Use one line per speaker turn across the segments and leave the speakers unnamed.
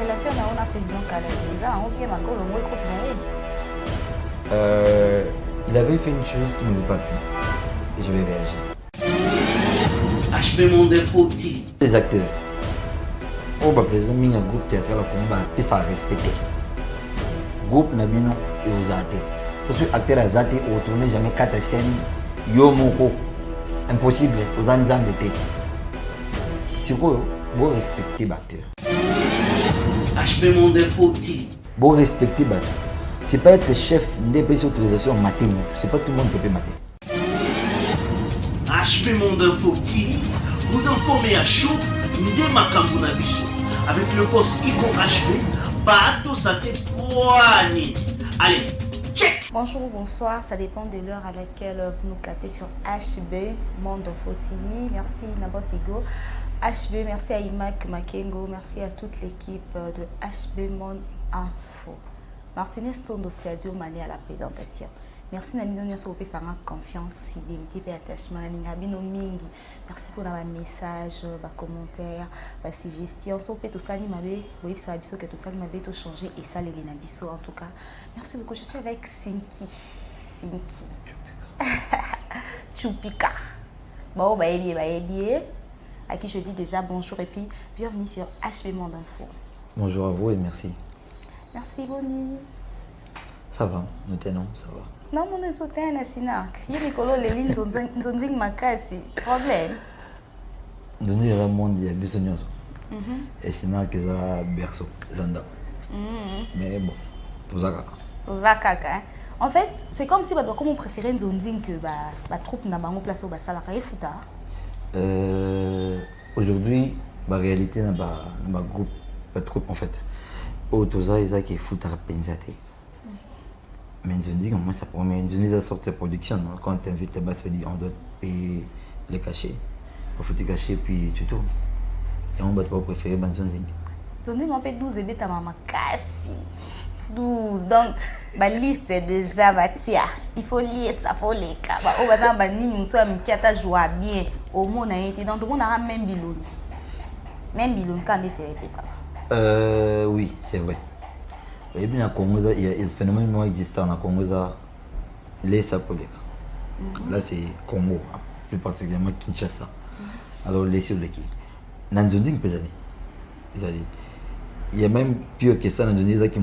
relation na on président Kalem. On bien ma gros le groupe
il avait fait une chose qui ne m'avait pas plu. Et je vais réagir.
HB Monde faut-il
Les acteurs. On va présenter un groupe théâtral pour nous et ça respecter. Groupe Nabino et aux acteurs. Parce que les acteurs à Zate ont tourné jamais 4 scènes. Yomoko. Impossible aux Anzambété. C'est quoi? Vous respectez les acteurs.
HB Monde faut-il
Vous respectez les acteurs. C'est pas être chef des autorisation en matin. C'est pas tout le monde qui peut mater.
HB Monde faut-il vous informer à chaud Ndé Makambo Nabiso avec le boss Iko HB Bato Sate Poani. Allez, check.
Bonjour ou bonsoir, ça dépend de l'heure à laquelle vous nous captez sur HB Monde Fotili. Merci Nabos Igo. HB, merci à Imak Makengo, merci à toute l'équipe de HB Monde Info. Martinez Tondo Sadio Mané à la présentation. Merci Namino Nyonso pour sa confiance, fidélité et attachement. Ningabino Mingi. Merci pour vos messages, vos commentaires, vos suggestions. So peut tout ça limabe, oui ça abisso que tout ça limabe tout changer et ça les nabisso en tout cas. Merci beaucoup. Je suis avec Sinki. Chupika. Bon bah bien. À qui je dis déjà bonjour et puis bienvenue sur HB Monde Info.
Bonjour à vous et merci.
Merci Boni.
Ça va, nous tenons, ça va.
Non, mon soutien à Sinak. Il y a des colons, les lignes sont makasi. Problème.
Donner le monde, il y a besoin. Et Sinak, c'est un berceau, Zanda. Mais bon, tout ça.
En fait, c'est comme si comme on préférait une zone que la troupe n'a pas place au bassin la fouta.
Aujourd'hui, la réalité n'a pas groupe, pas troupe en fait. Tout ça, il y a qui fout à penser. Mais je dis que moi, ça promet une sorte de production. Quand tu invites les basses, on doit payer les cachets. Il faut les cacher, puis tu tournes. Et on va pas préférer Banzonzing.
Zonding, on paie 12 et bêta maman cassi. 12. Donc, la liste est déjà bâtie. Il faut lier ça, il faut les cas. On va dire que nous sommes qui a joué bien. Au monde a été dans tout le monde a même bilou. Même bilou, quand c'est répété.
Oui, c'est vrai. Et puis, il y a un phénomène existant dans Congo, les sapolés. Là, c'est Congo, plus particulièrement Kinshasa. Alors, les sur les qui. Dans le Zonding, il y a même pire que ça dans le Zonding, qui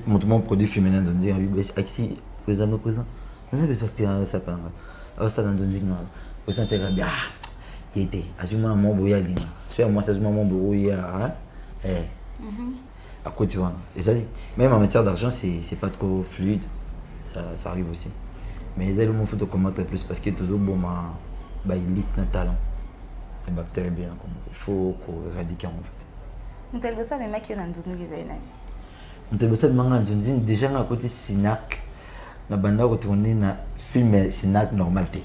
montrent produit féminin dans le Zonding. Axi, présent. Vous avez besoin de ça. Alors, ça dans le Zonding, présent, bien. Il était. Assumons mon brouillard. Moi, c'est mon brouillard. À côté de et ça, même en matière d'argent, c'est pas trop fluide, ça arrive aussi. Mais ils ont fait commenter plus parce que toujours bon élite dans talent. Les bactéries bien il faut qu'on éradique en fait.
Nous t'avons ça mais qui on a donné des années.
Nous t'avons ça mais déjà à côté Sinac, la bande retourner na film Sinac normalité.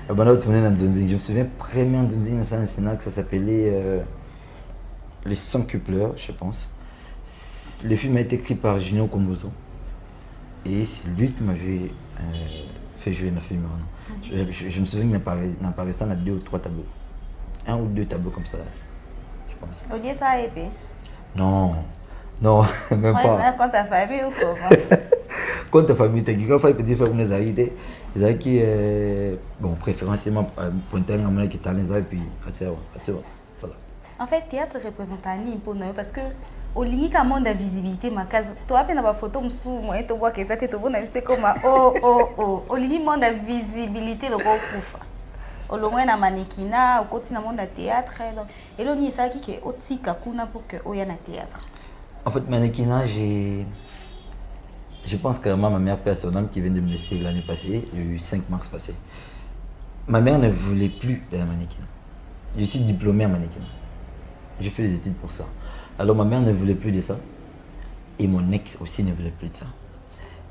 La bande retourner dans Zonzing, je me souviens première Zonzing dans Sinac, ça s'appelait Les 100 cupleurs, je pense. Le film a été écrit par Gino Kombozo et c'est lui qui m'avait fait jouer dans le film. Je me souviens qu'il apparaissait dans 2 ou 3 tableaux. 1 ou 2 tableaux comme ça, je pense.
Au lieu ça a épée.
Non, même pas.
Quand ta famille ou comment?
Quand ta famille, tu as dit qu'il faut petit frère pour nous arrêter. Les gens qui, bon, préférentiellement, pointer un homme qui est talent et puis, voilà.
En fait, théâtre représente un pour nous parce que au limite à monde de visibilité ma case toi peine la photo msou moi to vois que ça te bon c'est comme au limite monde de visibilité le gros coup au loin na mannequinat au côté na monde de théâtre donc et là ni ça qui est aussi kakuna pour que au y a na théâtre.
En fait mannequinat je pense que ma mère personne qui vient de me laisser l'année passée le 5 mars passé. Ma mère ne voulait plus de la mannequinat. Je suis diplômé en mannequinat. J'ai fait des études pour ça. Alors ma mère ne voulait plus de ça et mon ex aussi ne voulait plus de ça.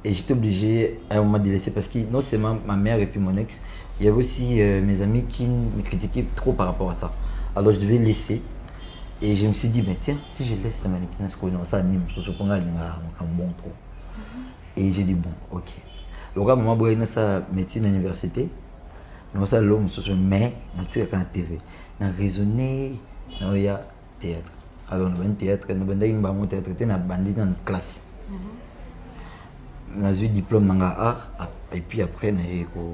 Et j'étais obligé à un moment de laisser parce que non seulement ma mère et puis mon ex, il y avait aussi mes amis qui me critiquaient trop par rapport à ça. Alors je devais laisser et je me suis dit, mais tiens, si je laisse la mannequinat, ça anime, je suis bon trop. Et j'ai dit, bon, ok. Le gars, maman, boire ça médecine à l'université, mais ça l'homme, mais on tire quand TV. On a raisonné, on y a théâtre. Alors, nous avons théâtre, nous avons théâtre, nous avons dans une classe. Nous avons eu diplôme dans l'art, et puis après, nous avons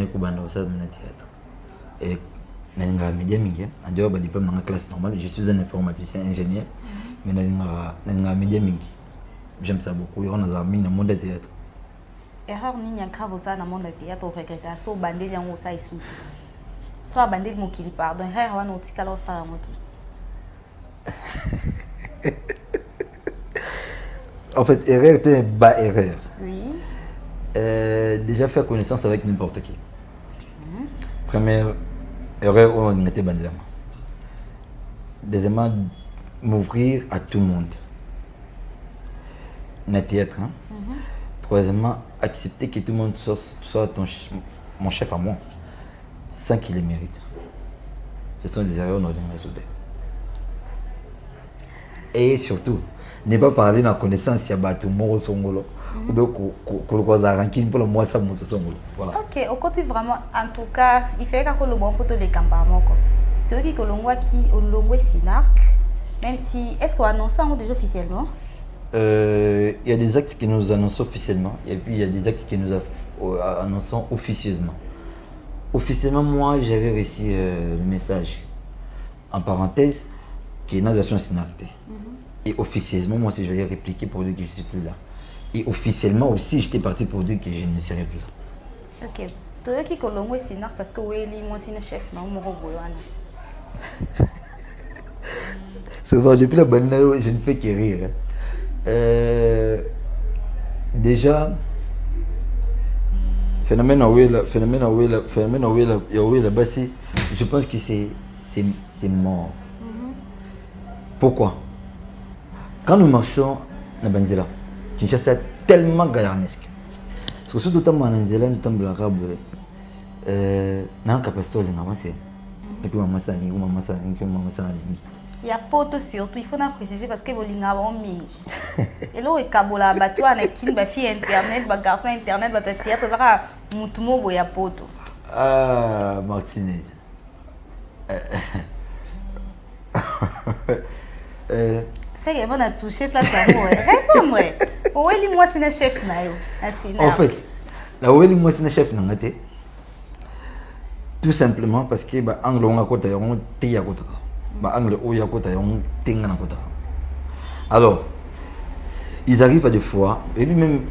eu théâtre. Et nous avons eu média, nous avons eu diplôme dans la classe normale. Je suis un informaticien ingénieur, mais nous avons eu média. J'aime ça beaucoup. Nous avons mis dans le monde du théâtre.
Erreur ni grave ça dans le monde du théâtre, au regrettage, so bandé yango ça ici. So bandé mo kili pardon, erreur wana otikala ça moti.
En fait, erreur était bas erreur.
Oui.
Déjà faire connaissance avec n'importe qui. Première erreur, on était bandé là. Deuxièmement, m'ouvrir à tout le monde. Le théâtre. Hein? Troisièmement, accepter que tout le monde soit mon chef à moi, sans qu'il le mérite. Ce sont des erreurs qu'on doit résoudre. Et surtout, ne pas parler de la connaissance, il y a tout le monde songolo. Ou bien pour le mois ça monte songolo. Voilà.
Ok, au côté vraiment, en tout cas, il fait que le bon poteau les campagnes. Tu dis que l'on voit qui au long Sinarc, même si est-ce qu'on annonce ça déjà officiellement?
Il y a des actes que nous annonçons officiellement et puis il y a des actes que nous annonçons officieusement. Officiellement, moi, j'avais reçu le message en parenthèse que nous avons Sinarc. Et officieusement, moi, si je vais répliquer pour dire que je ne suis plus là. Et officiellement aussi, j'étais parti pour dire que je ne serai plus là.
Ok. Tu dis que l'on voit Sinarc parce que oui, moi, c'est le chef, non, mon
c'est vrai, depuis la bonne heure, je ne fais que rire. Déjà, phénomène là-bas, je pense que c'est mort. Pourquoi? Quand nous marchons dans Banzela, Kinshasa est tellement gaillarnesque. Parce que surtout dans Banzela, nous sommes l'arabe. Dans le capacité, et puis maman ça,
il y a poto surtout, il faut préciser parce que bolinga bon mingi. Et là, il kabola bateau avec qui ba fille internet, ba garçon internet, ba théâtre, ça mutumo boya poto.
Ah, Martinez.
C'est que on a touché place à moi. Répondre. Où est moi c'est le chef na yo.
En fait, là où est moi c'est le chef na ngate. Tout simplement parce que ba angle on a kota yon te ya kota. Ba angle o ya kota yon tenga na kota. Alors, ils arrivent à des fois et puis même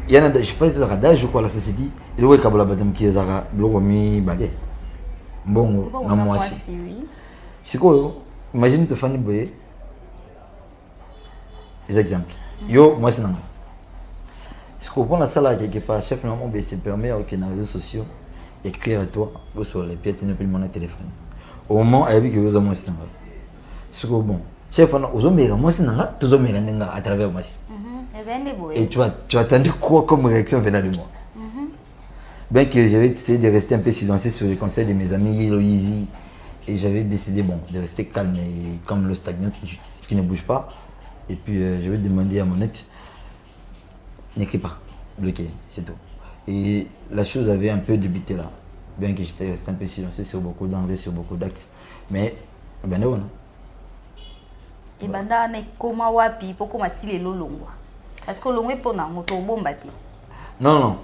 il y en a je sais pas si ça radage ou quoi là ça se dit. Il ouais kabola badam qui ezara bloko mi bagé. Bon na moi si. C'est quoi? Imagine te fani boye. Des exemples. Yo, moi c'est non. Si on prend la salle quelque part, chef normalement se permet aux réseaux sociaux écrire à toi ou sur les pieds, tu n'as plus mon téléphone. Au moment où il y a eu moi c'est non. Si bon, chef on a aux hommes moi c'est non, tous hommes à travers moi. Et tu as attendu quoi comme réaction venant de moi? Bien que j'avais essayé de rester un peu silencieux sur les conseils de mes amis Eloïsi et j'avais décidé de rester calme et comme le stagnant qui ne bouge pas. Et puis je vais demander à mon ex, n'écris pas, bloqué, c'est tout. Et la chose avait un peu débuté là, bien que j'étais resté un peu silencieux sur beaucoup d'anglais, sur beaucoup d'axes. Mais, ben non.
Et banda ne koma wapi poko matile lolongwa. Parce que longwe pona moto bombati.
Non.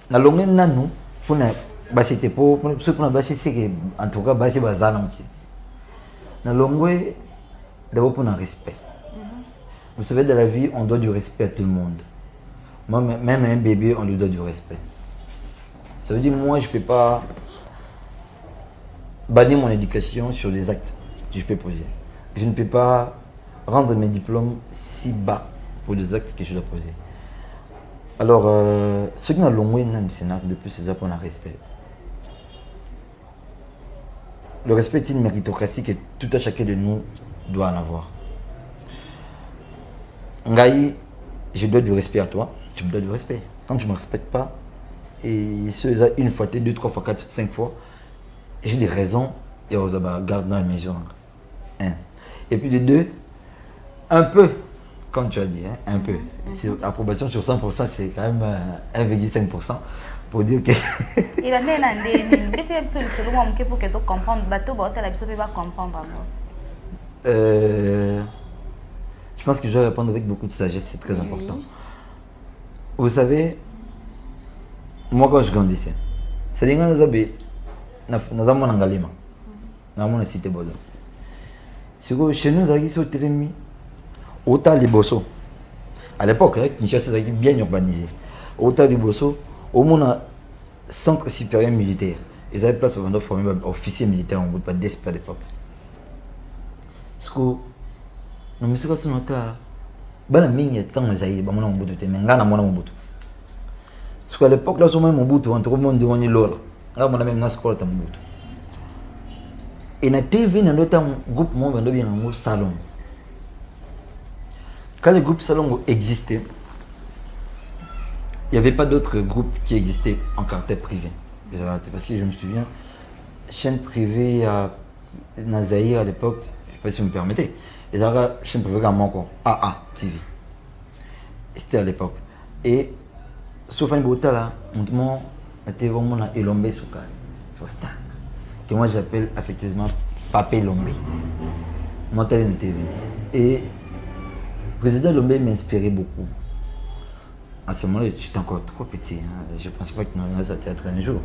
Na longwe nanu pona basité pour ce qu'on a basé c'est que en tout cas basé bazana mki. Na longwe d'abord pour un respect. Vous savez, dans la vie, on doit du respect à tout le monde. Moi, même à un bébé, on lui doit du respect. Ça veut dire, moi, je ne peux pas bannir mon éducation sur les actes que je peux poser. Je ne peux pas rendre mes diplômes si bas pour les actes que je dois poser. Alors, ceux qui ont l'ongoué dans le Sénat, depuis ces actes, on a respect. Le respect est une méritocratie que tout à chacun de nous doit en avoir. Ngaï, je dois du respect à toi, tu me dois du respect. Quand tu ne me respectes pas, et ce une fois, deux, trois fois, quatre, cinq fois, j'ai des raisons et on va garder dans la mesure. Un. Et puis de deux, un peu, comme tu as dit, hein, un peu. Approbation sur 100%, c'est quand même 1,5% pour dire que.
Il a même un des pour que tu comprennes, bateau, bateau, la personne va comprendre.
je pense que je vais répondre avec beaucoup de sagesse, c'est très important. Vous savez, moi quand je grandissais, c'est des gens qui nous avons en Galima, nous avons cité Bordeaux. Chez nous, ils ont été autant les Bosso. À l'époque, Kinshasa était bien urbanisé. Autant les Bosso, au moins un centre supérieur militaire. Ils avaient place pour former un officier militaire en bout de pas d'esprit à l'époque. Parce que, non, mais c'est quoi ce nom là? Ben, il y a tant de gens qui ont mon bout de thé, mais il y a mon bout. Parce qu'à l'époque, là, mon bout, on trouve mon monde de l'or. Là, on a même un mon bout. Et na TV, dans notre groupe, on a bien un salon. Quand le groupe salon existait, il n'y avait pas d'autres groupes qui existaient en caractère privé. Parce que je me souviens, chaîne privée à Nazaïr à l'époque, je ne sais pas si vous me permettez, et là, chaîne privée à Manko, AA TV. C'était à l'époque. Et sauf un bout là, on était vraiment à Elombe Soukal, que moi j'appelle affectueusement Papé Lombe. Moi, telle une TV. Et le président Lombe m'inspirait beaucoup. À ce moment-là, j'étais encore trop petit. Hein. Je ne pense pas que nous allons théâtre un jour.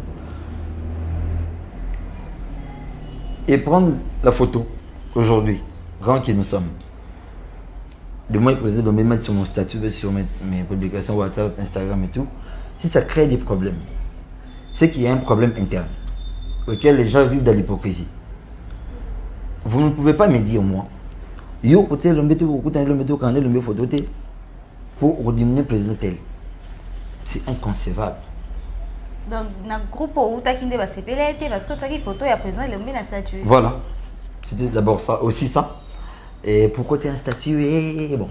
Et prendre la photo, aujourd'hui, grand que nous sommes. De moi, le président Lombe mettre sur mon statut, sur mes publications WhatsApp, Instagram et tout. Si ça crée des problèmes, c'est qu'il y a un problème interne auquel les gens vivent dans l'hypocrisie. Vous ne pouvez pas me dire, moi, yo, côté Lombe, quand le photo, pour rediminuer le président tel. C'est inconcevable.
Donc, dans le groupe où tu as quitté la CPLT, parce que tu as une photo, il y a président, il a mis la statue.
Voilà. C'était d'abord ça, aussi ça. Et pourquoi tu as un statut et bon.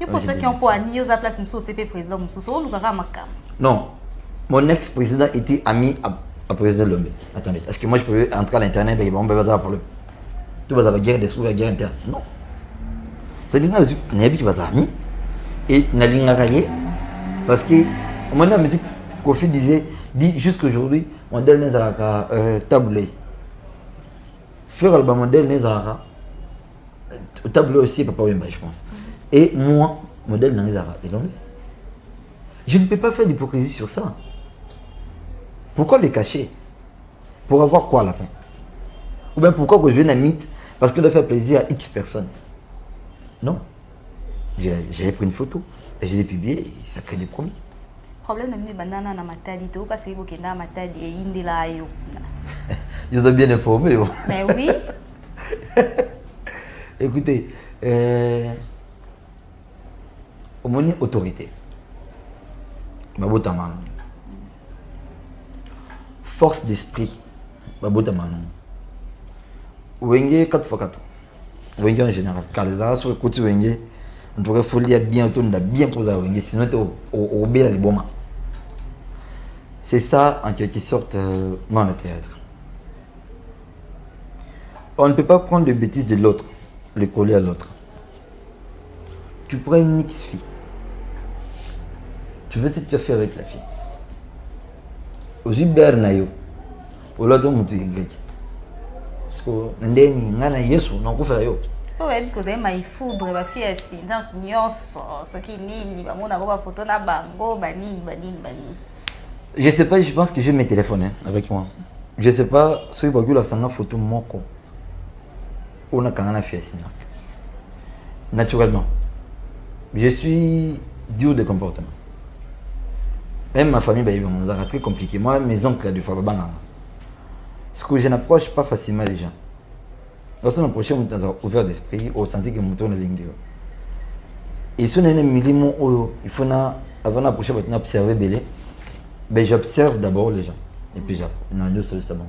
Il y a pour ça qui ont pour nier aux places, je président,
non. Mon ex-président était ami à président Lombe. Attendez, est-ce que moi je peux entrer à l'internet et on va avoir un problème? Tu vas avoir guerre d'esprit, la guerre interne. Non. C'est des gens qui vont avoir ami et n'a rien. Parce que moi, la musique, Kofi dit jusqu'aujourd'hui, modèle n'est pas tablé. Faire le modèle n'est pas tablé aussi, papa Wemba, je pense. Et moi, modèle n'est pas tablé. Je ne peux pas faire d'hypocrisie sur ça. Pourquoi le cacher? Pour avoir quoi à la fin? Ou bien pourquoi que je viens à mythe? Parce que de faire plaisir à X personnes. Non. J'ai pris une photo. Et je l'ai publié et ça crée des problèmes.
Problème de banana na matadi, tu vois, c'est que na matadi et indila yo.
Ils ont bien informé.
Mais oui.
Écoutez, au moins autorité. Babotaman. Force d'esprit. Babotaman. Wenge 4x4. Wenge en général. Car les arts sur le côté Wenge. On devrait folie bien posé à Wenge, sinon tu es au bel les bons. C'est ça en quelque sorte dans le théâtre. On ne peut pas prendre les bêtises de l'autre, les coller à l'autre. Tu prends une X-fille. Tu veux ce que tu as fait avec la fille. Aux Uber Nayo, au l'autre on te dit parce que n'ana Yesu non ko faire yo.
Oui, parce que ma foudre ma fille aussi donc nyonso ce qui nini ba mona ko photo na bango banini.
Je sais pas, je pense que je vais me téléphoner avec moi. Je sais pas si vous voyez la photo moko. On a quand même fait ça. Naturellement. Je suis dur de comportement. Même ma famille c'est très compliqué. Moi mes oncles du fois parce que je n'approche pas facilement les gens. Lorsqu'on approche, on est ouvert d'esprit, au sens que mon tourne ligne. Et si on est un millimètre, il faut avant d'approcher, observer belé. Ben j'observe d'abord les gens et puis j'apprends.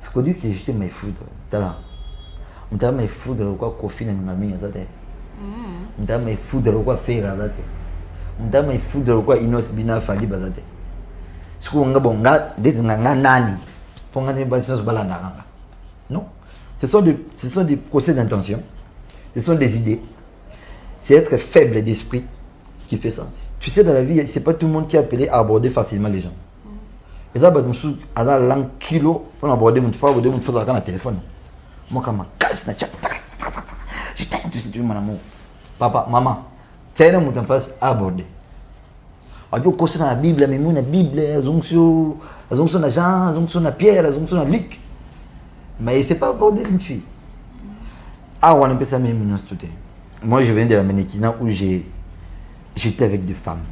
Ce qu'on dit que j'étais mes foudres, t'as là. On t'a mes foudres quoi Kofi na mami à tête. On t'a mes foudres quoi faire à tête. On t'a mes foudres quoi Inos Bina Fadi bazate. Ce qu'on a bon gars, d'être nani. Pour gagner pas de balanda. Non. Ce sont des procès d'intention. Ce sont des idées. C'est être faible d'esprit qui fait ça. Tu sais, dans la vie, c'est pas tout le monde qui est appelé à aborder facilement les gens. Et ça, à la langue kilo, pour aborder mon téléphone. Moi, quand je casse, faut te situer mon amour. Papa, maman, c'est un mot en face à aborder. Alors, quand on a la Bible, mais on a la Bible, on a Jean, on a Pierre, on a Luc. Mais c'est pas aborder une fille. Ah, on a appelle ça même une tout. Moi, je viens de la Ménékina où j'étais avec des femmes.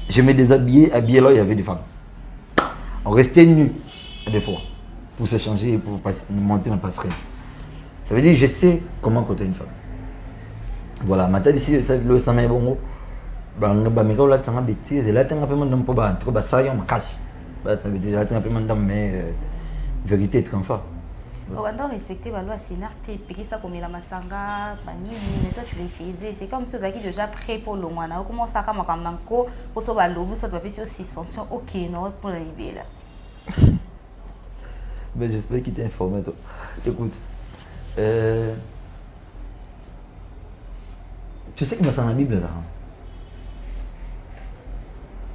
Je me déshabillais, habillé là, il y avait des femmes. On restait nus, des fois, pour s'échanger et pour monter dans la passerelle. Ça veut dire que je sais comment côté une femme. Voilà, maintenant ici, le samedi bon, mais quand là, ça m'a bêtise, et là, tu as un peu de pour battre, ça y est, on m'a cassé. Là, tu as un peu de mais vérité est très fort.
On doit respecter la loi Sénarté, piquer ça comme la masanga, mais toi tu les faisais. C'est comme si vous aviez déjà prêt pour le mois. On commence à comme un co pour sauver l'eau, ça doit faire suspension. Ok, non, pour la libérer là.
Ben, j'espère qu'il t'a informé. Toi. Écoute, tu sais que dans la Bible, ça.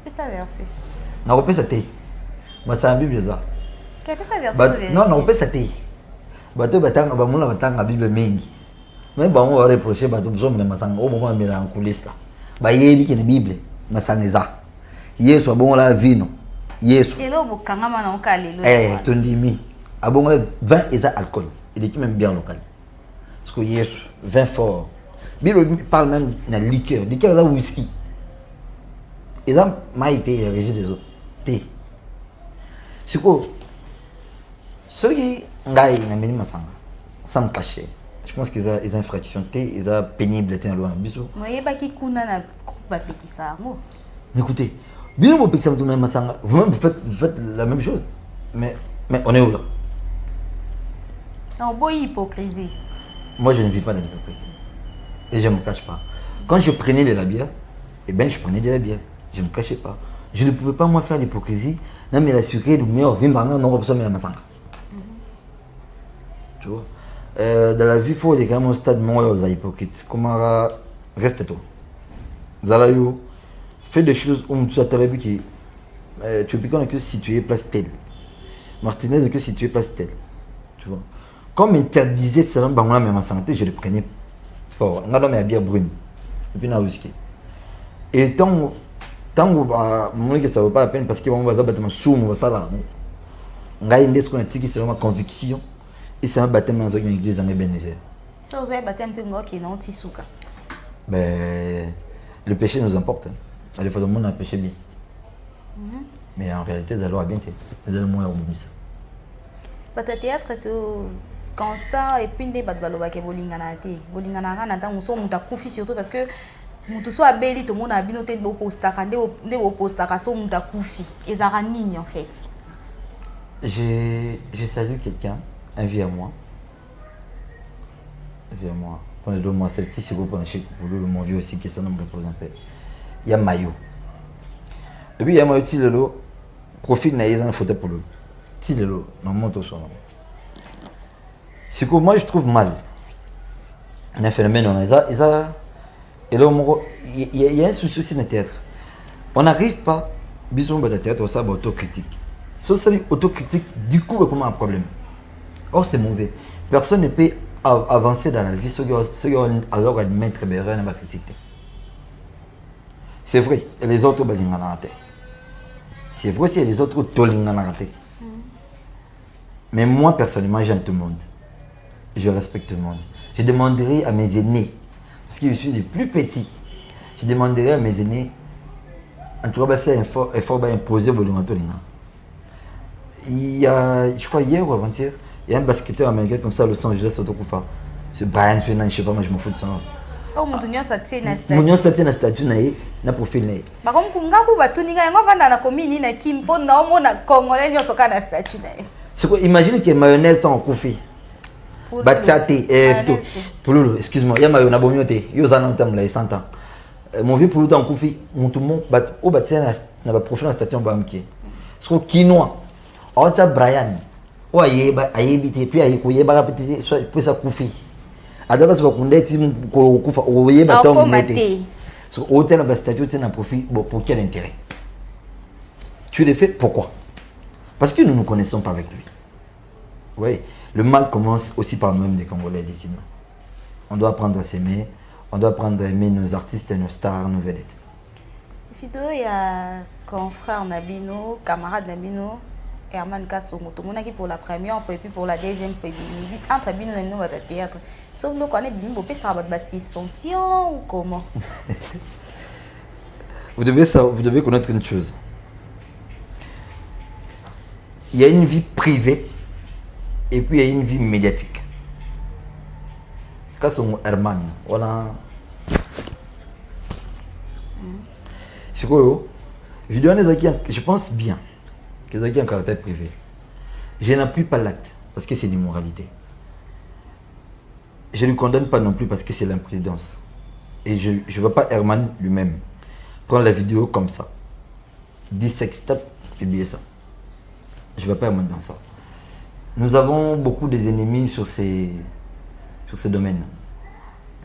Qu'est-ce que ça verset?
Non, on peut s'attendre. Mais c'est la Bible, ça.
Qu'est-ce que ça verset?
Non, on peut s'attendre. Bato batanga ba mona batanga Bible mingi. Mais ba on va reprocher bato besoin de masanga au moment de en coulisses là. Ba yebi que la Bible masangeza. Yesu abongo la vino. Yesu.
Et là au kangama na okale.
Tondimi. Abongo la vin et ça alcool. Il est même bien local. Parce que Yesu vin fort. Bible parle même de liqueur. Liqueur ça whisky. Et ça maïté régime des autres. Thé. C'est quoi? Ceux qui ngai na mini masanga sans me cacher. Je pense qu'ils ont une infraction, ils ont pénible de loin bisou.
Moi pas qui kuna na groupe batekisa mo.
Écoutez, bien vous pixam tout même masanga, vous-même vous faites la même chose. Mais on est où là?
Non, beau hypocrisie.
Moi je ne vis pas dans l'hypocrisie. Et je ne me cache pas. Quand je prenais de la bière, eh bien je prenais de la bière. Je ne me cachais pas. Je ne pouvais pas moi faire l'hypocrisie, non mais la sucrée du meilleur vin banga non pas la masanga. Tu vois? Dans la vie, il faut aller quand même au stade moins hypocrite. Comment reste toi? Zalayo, fais des choses où tu as vu que tu peux que situer place telle. Martinez que situer place telle. Tu vois? Comme interdisait selon Bangola même en santé, je le prenais fort. On a dans ma bière brune. Et puis on a whisky. Et tant que ça ne vaut pas la peine parce qu'on va battre ma somme, on va ça là. On a une des qu'on a dit que c'est ma conviction. Et c'est un baptême dans une église en Ebenezer.
Si vous avez baptême, tu me dis non, Tisuka.
Ben, le péché nous emporte. Il faut que le monde a péché bien. Mais en réalité, ça doit bien être. C'est le moins au bout de ça.
Le théâtre est constant et puis des baloba ke bolingana te. Bolingana kana ta muso muta kufi surtout parce que mutu so abeli to mona bino te bo postaka nde bo postaka so muta kufi. Ezara nini en fait.
Je salue quelqu'un. Un vieux à moi. Prenez le moi, c'est le petit second pour le mon vieux aussi qui est son nom représenté. Il y a Mayo. Et puis il y a Mayo Tilelo. Profil n'a pas photo pour le. Tilelo, non monte son nom. C'est que moi je trouve mal. Il y a un phénomène, on a ça. Et là, il y a un souci dans le théâtre. On n'arrive pas, bisous dans le théâtre, on s'abat autocritique. Si c'est autocritique, du coup, il y a un problème. Or, c'est mauvais. Personne ne peut avancer dans la vie. Ceux qui ont un maître Bérin ne critiquer. C'est vrai, et les autres, c'est vrai aussi, les autres, mais moi, personnellement, j'aime tout le monde. Je respecte tout le monde. Je demanderai à mes aînés, parce que je suis le plus petit, je demanderai à mes aînés, en tout cas, c'est un effort imposé pour le monde. Il y a, je crois, hier ou avant-hier, il y a un basketteur américain comme ça à Los Angeles, c'est Brian Fernand, je sais pas, moi je m'en fous de son nom.
Oh, mon Dieu, ça tient un statut.
Mon Dieu, ça tient un statut, na profil.
Bah, comme Kunga, vous va tout nier, on va dans la commune, na Kim, pour non, mon Congolais, n'y a aucun statut.
Imagine qu'il y a mayonnaise dans le coffee. Batate, Pouloulou, excuse-moi, il y a mayonnaise, bomioté, il y a un temps, là, 100 ans. Mon vieux Pouloulou dans le coffee, mon tout le monde, au bâtiment, n'a pas profil dans le statut, on va me quitter. Ce qu'on quinoa, on a Brian. Puis soit ça koufi adaba ça kunda ti ko kufa oye baton mete so hôtel na statut na profit pour quel intérêt tu le fais pourquoi parce que nous ne connaissons pas avec lui. Oui, le mal commence aussi par nous-mêmes des Congolais des Kinois. On doit apprendre à s'aimer. On doit apprendre à aimer nos artistes, nos stars, nos vedettes.
Vidéo, il y a confrère Nabino, camarade Nabino, Herman Kassongo. Tout le monde qui pour la première fois et puis pour la deuxième fois. Entre Nabino et nous, on va théâtre. Sauf nous, on est bien, on peut savoir de suspension ou comment?
Vous devez connaître une chose. Il y a une vie privée et puis il y a une vie médiatique. Kassongo Herman, voilà. C'est quoi, vidéo je pense bien que c'est un caractère privé. Je n'appuie pas l'acte parce que c'est l'immoralité. Je ne le condamne pas non plus parce que c'est l'imprudence. Et je ne veux pas Herman lui-même prendre la vidéo comme ça. 10 sextapes, publier ça. Je ne veux pas Herman dans ça. Nous avons beaucoup des ennemis sur ces domaines.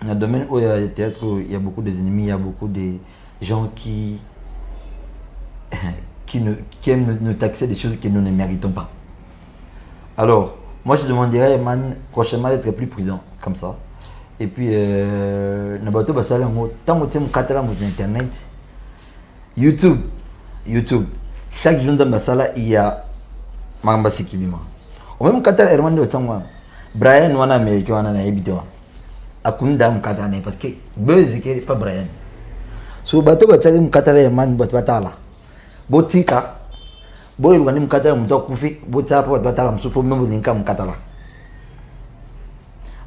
Dans le domaine où il y a le théâtre, il y a beaucoup des ennemis, il y a beaucoup de gens qui aiment nous taxer des choses que nous ne méritons pas. Alors, moi je demanderais à Herman prochainement d'être plus prudent, comme ça. Et puis, tant que tu as internet, YouTube, chaque jour dans il y a Mambasi Kibima. Au même cas, Herman de Tangwa, Brian wana américain wana na ebité wa. Akunda mkatane parce que buzz est pas Brian. So bato batsali mkatale Herman batala. Botika boy ngani mkatala mutakufi botapa batala msupo même linka mkatala.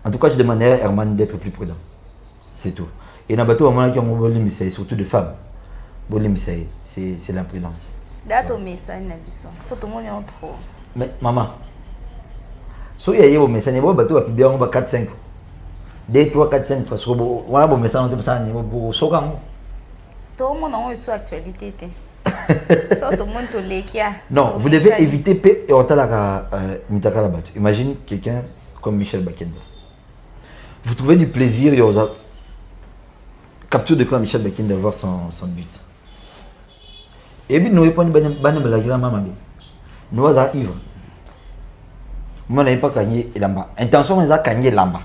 En tout cas, je demanderais à Herman d'être plus prudent. C'est tout. Et dans le bateau, qui ont surtout de femmes. C'est l'imprudence.
Dato message Nabiso. Pour tout le monde est trop.
Mais maman, si il y a un message, il y a un bateau qui a 4-5. 2, 3, 4, 5 parce que on a un message qui est pour tout
le monde a une actualité.
Non, vous devez éviter imagine quelqu'un comme Michel Bakenda. Vous trouvez du plaisir, capture de quoi Michel Bakenda voir son but. Et puis nous répondons nous sommes ivres. Moi, je n'ai pas gagné l'amba. Intention, c'est de gagner l'amba.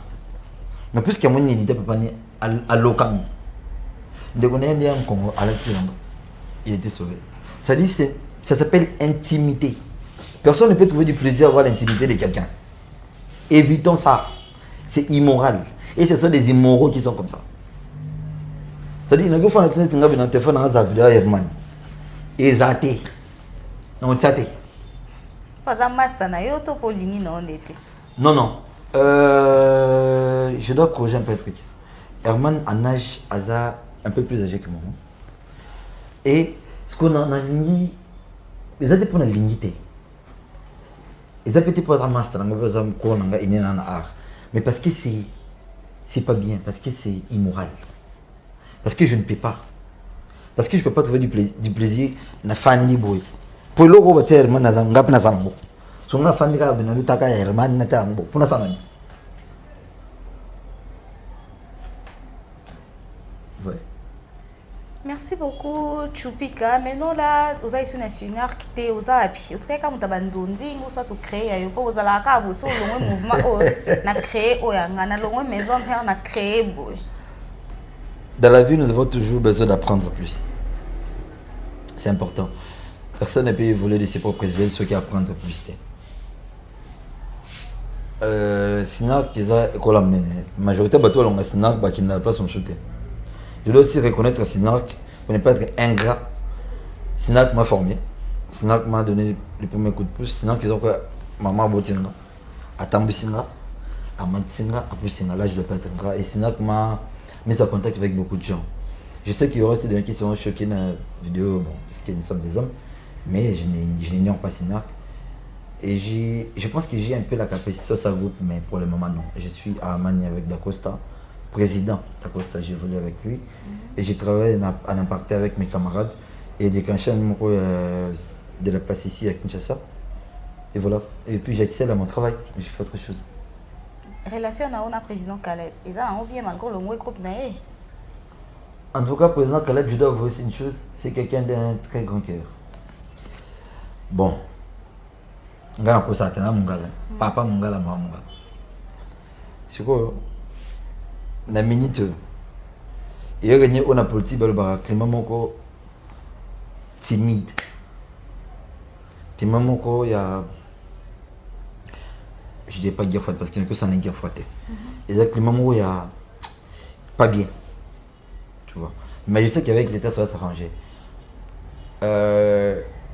Mais puisque mon unité peut pas à l'ocam. De connaître un Congo à l'amba. Il était sauvé. Ça dit, ça s'appelle intimité. Personne ne peut trouver du plaisir à voir l'intimité de quelqu'un. Évitons ça. C'est immoral. Et ce sont des immoraux qui sont comme ça. C'est-à-dire, il y a des gens qui ont un téléphone dans la vidéo à Herman. Et ils ont été. Non, ils ont été. Non. Je dois corriger un peu le truc. Herman en âge un peu plus âgé que moi. Et ce qu'on a en ligne, ils ont été pour la lignité. Ils ont été pour la master, mais parce que c'est pas bien, parce que c'est immoral. Parce que je ne peux pas. Parce que je ne peux pas trouver du plaisir na fan boy. Pour le gros Herman na ngap na sango. So na fan ga bina lutaka Herman na tango. Pour na sango. Ouais.
Merci beaucoup Chupika. Maintenant là, vous avez une nationale qui était aux appuis. Vous savez quand vous avez un zondi, vous soit créé, vous avez la carte, vous avez un mouvement, na créé, ou ya na longue maison, na créé boy.
Dans la vie, nous avons toujours besoin d'apprendre plus. C'est important. Personne ne peut évoluer de ses propres ailes, ceux qui apprennent plus. Sinon, la majorité de les Sinak qui n'a pas son soutien. Je dois aussi reconnaître Sinak pour ne pas être ingrat. Sinak m'a formé. Sinak m'a donné le premier coup de pouce. Sinak, ils ont quoi maman Botinga, Atambu Singa, Amad Singa, Apu Singa. Là, je ne dois pas être ingrat. Et Sinak m'a mis en contact avec beaucoup de gens. Je sais qu'il y aura aussi des gens qui seront choqués dans la vidéo, bon, parce que nous sommes des hommes, mais je n'ignore pas Sinak. Et je pense que j'ai un peu la capacité de ce groupe, mais pour le moment, non. Je suis à Amani avec Dacosta, président Dacosta, j'ai volé avec lui. Et j'ai travaillé en aparté avec mes camarades et des canchans de la place ici à Kinshasa. Et voilà. Et puis j'excelle à mon travail, je fais autre chose.
Relation avec le président Caleb, ils ont bien malgré le groupe.
En tout cas, président Caleb, je dois vous aussi une chose, c'est quelqu'un d'un très grand cœur. Bon. Papa mungala. C'est quoi? na minute et gagné on a politique balba climat moko timide climat moko ya je dis pas guerre froide parce qu'il n'y a que ça n'est guerre froide et ça climat moko ya pas bien tu vois mais je sais qu'avec l'état ça va s'arranger.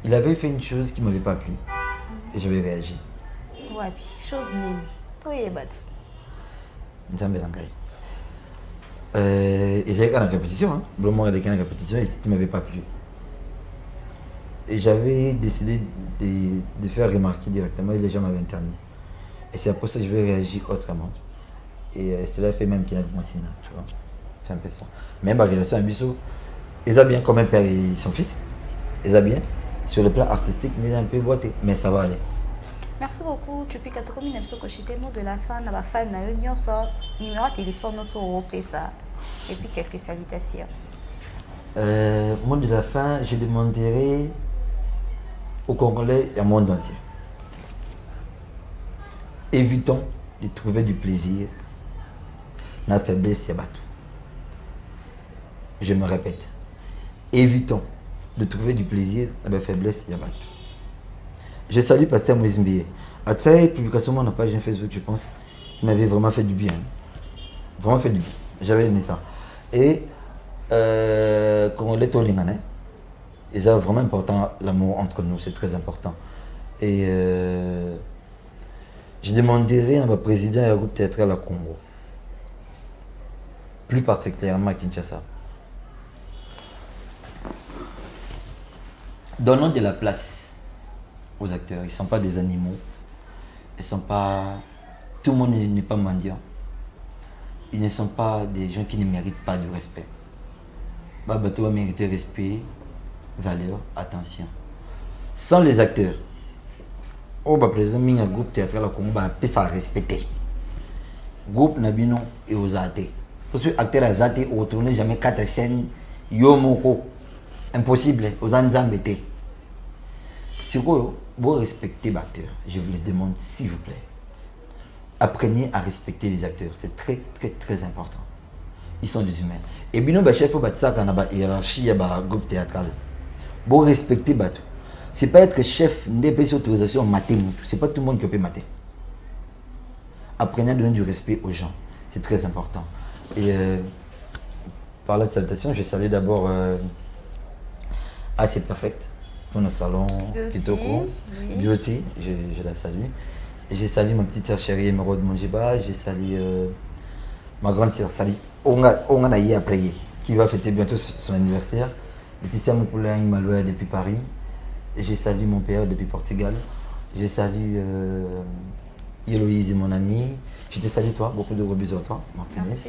Il avait fait une chose qui m'avait pas plu et j'avais réagi.
Ouais, puis chose nine. Toi et bat.
Et c'est la répétition, hein. Le moment de la répétition, il m'avait pas plu. Et j'avais décidé de faire remarquer directement et les gens m'avaient interdit. Et c'est après ça que je vais réagir autrement. Et cela fait même qu'il y a de moi sinon, tu vois. C'est un peu ça. Même la relation à Bissot, ils ont bien comme un père et son fils. Ils ont bien. Sur le plan artistique, mais un peu boité. Mais ça va aller.
Merci beaucoup. Tu peux que comme une émission que j'étais mot de la fin, la fin na union sort numéro de téléphone sur Europe ça. Et puis quelques salutations.
Mot de la fin, je demanderai aux Congolais et au monde entier. Évitons de trouver du plaisir dans la faiblesse et bateau. Je me répète. Évitons de trouver du plaisir dans la faiblesse et bateau. Je salue Pasteur Moïse Mbié. À cette publication, on n'a pas page Facebook, je pense. Il m'avait vraiment fait du bien. Vraiment fait du bien. J'avais aimé ça. Et Congolais Tolingane, et c'est vraiment important, l'amour entre nous, c'est très important. Et je demanderai à ma président du groupe théâtral à Congo, plus particulièrement à Kinshasa. Donnons de la place aux acteurs. Ils ne sont pas des animaux. Ils sont pas... Tout le monde n'est pas mendiant. Ils ne sont pas des gens qui ne méritent pas du respect. Babato va mériter respect, valeur, attention. Sans les acteurs, au bas présent, il y a un groupe théâtral qui peut se respecter. Groupe Nabino et aux athées. Parce que les acteurs aux athées ne retournent jamais 4 scènes. Yomoko. Impossible, aux Anzambétés. Si vous respectez l'acteur, je vous le demande s'il vous plaît. Apprenez à respecter les acteurs, c'est très très très important. Ils sont des humains. Et bien, le chef de la hiérarchie, il groupe théâtral. Vous respectez Batou. Ce n'est pas être chef, n'est pas une autorisation mater. Ce n'est pas tout le monde qui peut mater. Apprenez à donner du respect aux gens, c'est très important. Et parlant de salutation, je salue d'abord. C'est Perfect pour notre salon Kitoko. Beauty, je la salue. Et j'ai salué ma petite sœur chérie Emeraude Monjiba. J'ai salué ma grande sœur Sali Onganaye après qui va fêter bientôt son anniversaire. Laetitia Moukoula Maloua depuis Paris. J'ai salué mon père depuis Portugal. J'ai salué Héloïse, mon amie. Je te salue toi, beaucoup de gros bisous à toi, Martinez.
Merci.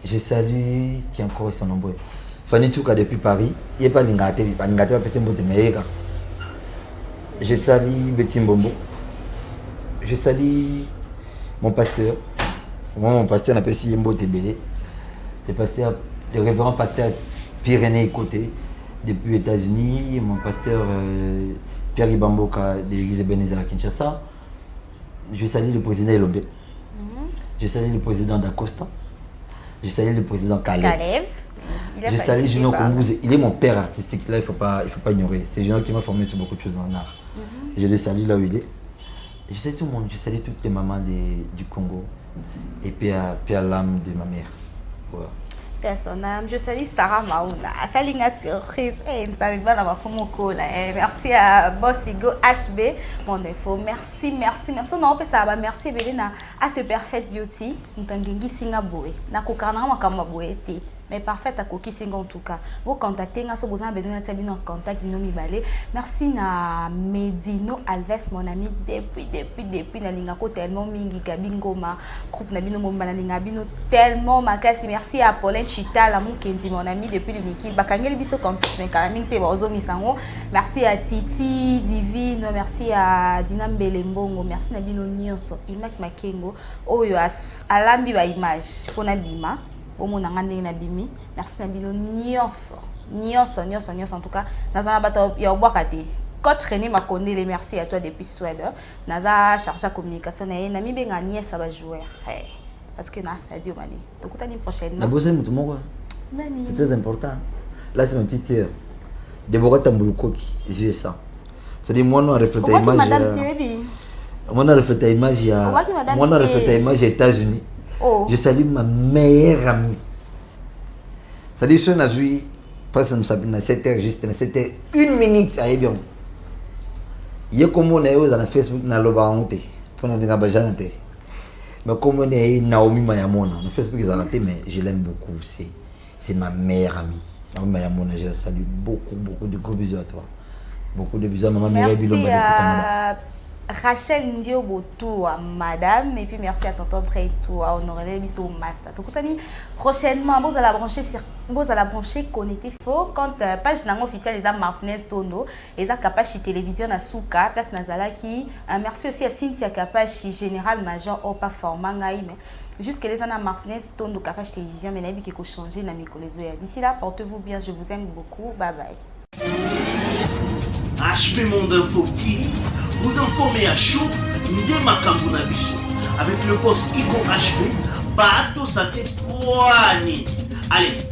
J'ai salué qui encore ils sont nombreux. Fanny Touka depuis Paris, il n'y a pas d'ingate, il n'y a pas d'ingate. Je salue Betty Mbombo. Je salue mon pasteur. Moi, mon pasteur appelle Yembo Tebele. Le révérend pasteur Pyrénées Côté, depuis les États-Unis. Mon pasteur Pierre Ibamboka de l'église Ebenezer à Kinshasa. Je salue le président Elombe. Je salue le président d'Acosta. Je salue le président Caleb. Je salue Junior Kombouze. Il est mon père artistique. Là, il ne faut pas ignorer. C'est Junior qui m'a formé sur beaucoup de choses en art. Je le salue là où il est. Je salue tout le monde. Je salue toutes les mamans du Congo. Et puis à l'âme de ma mère. Voilà.
Personnage, je salue Sarah Maouna. Salut une surprise. Merci à Bossigo HB, mon info. Merci. Non, ça va. Merci Belina. C'est Perfect Beauty. Nous t'enguengi Singapour. Na kokana makamba boete. Mais parfait à Koki Singa en tout cas. Vous contactez, vous avez besoin de en contact. Merci à Medino Alves, mon ami, depuis Nalingako tellement mingi Gabingoma, groupe Nabino Mombanalinga Bino tellement makasi. Merci à Pauline Chita, la Kenzi, mon ami, depuis l'Uniki. Bakangel Biso Campus, mais Kalaming Tebozo Misango. Merci à Titi Divino, merci à Dinam Belembongo, merci Nabino Nyonso, Imak Makengo, Oyo Alambi ba image, Ponabima. Merci Nabino nyonso en tout cas naza bato ya obwakati coach René Makonde les merci à toi depuis Suède naza chargé de communication na mi benga nièce ba joueur parce que na Sadio Mané. Donc on une prochaine.
La bosse est mon
Nani.
c'est très important. Là c'est ma petite sœur. Deborah Tambulukoki, je ça. C'est-à-dire moi on a reflété l'image.
Madame Tébi.
Moi on a reflété l'image moi on a reflété l'image aux États-Unis.
Oh.
Je salue ma meilleure amie. C'est-à-dire que je suis pas ça me s'appelle 7 heures juste 7 heures 1 minute à bien. Il y a comme on est dans Facebook na loba honte. Pour nous dire bajana té. Mais comme on est Naomi Mayamona, na Facebook ils ont raté mais je l'aime beaucoup, c'est ma meilleure amie. Naomi Mayamona, je la salue beaucoup de gros bisous à toi. Beaucoup de bisous à maman Mireille Bilomba du Canada.
Rachel Ndiobo à madame et puis merci à tonton Trey à honorer biso master. Donc prochainement vous allez brancher connecté faux quand page nango officielle les Martinez Tondo et za Kapachi télévision à Souka place Nazala qui merci aussi à Cynthia Kapachi général major Opa Formangai mais jusque les Anna Martinez Tondo Kapachi télévision mais nabi qui ko changer na mikolezo ya. D'ici là portez-vous bien, je vous aime beaucoup. Bye bye.
HP Monde Info TV vous informez à chaud Nde Makambo na biso avec le boss Iko HP Bato Sate Kwani. Allez,